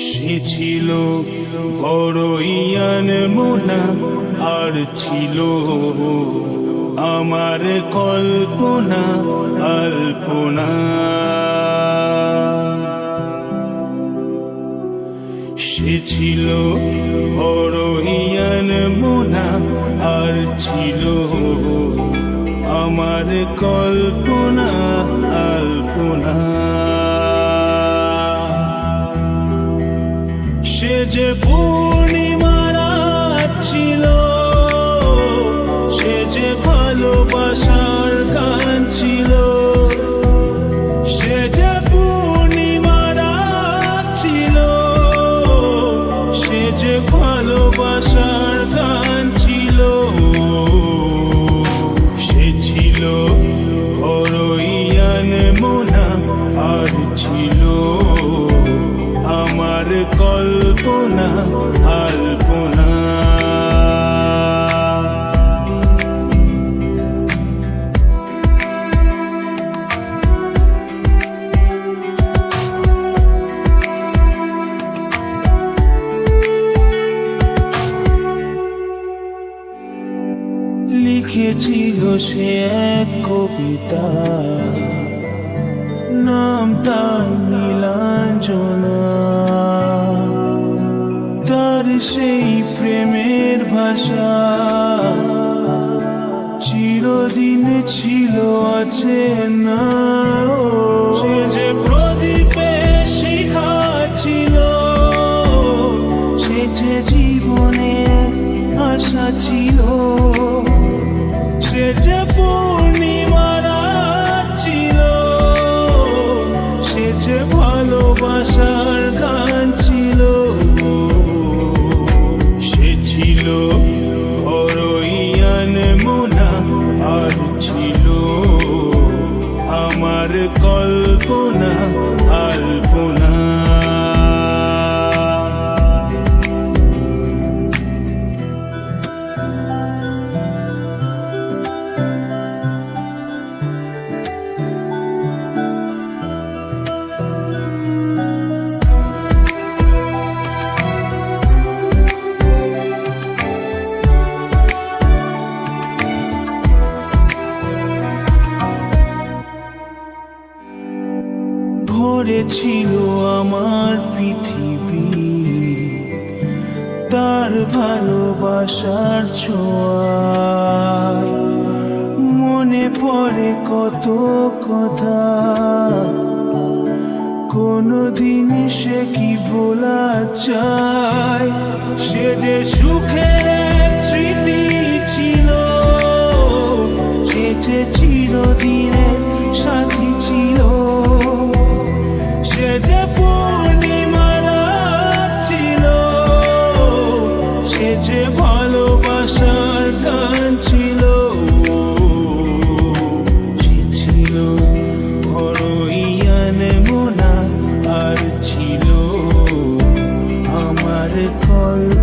সে ছিল বড়ই আনমনা, আর ছিল আমার কল্পনা আল্পনা। সে ছিল বড়ই আনমনা, আর ছিল আমার কল্পনা আল্পনা। সে যে পূর্ণিমা রাত ছিল, সে যে ভালোবাসার গান ছিল। সে যে পূর্ণিমা রাত ছিল, সে যে ভালোবাসার গান ছিল। সে ছিল বড়ই আনমনা, আর ছিল আমার কল্পনা আল্পনা। লিখেছিল সে এক কবিতা, নাম তার নীলাঞ্জনা। তার সেই প্রেমের ভাষা চিরদিন ছিল, আছে না। সে যে প্রদীপে শিখা ছিল, সে যে জীবনের আশা ছিল। সে যে পূর্ণিমা রাত ছিল, সে যে ভালোবাসার গান ছিল। সে ছিল বড়ই আনমনা, আর ছিল আমার কল্পনা আল্পনা। ভরেছিল আমার পৃথিবী তার ভালোবাসার ছোঁয়ায়। মনে পড়ে কত কথা, কোনদিন সে কি ভোলা যায়। সে যে সুখের এক স্মৃতি ছিল, সে যে চিরদিনের সাথী ছিল। সে যে পূর্ণিমা রাত ছিল, সে যে ভালোবাসার গান ছিল। সে ছিল বড়ই আনমনা, আর ছিল আমার কল্পনা।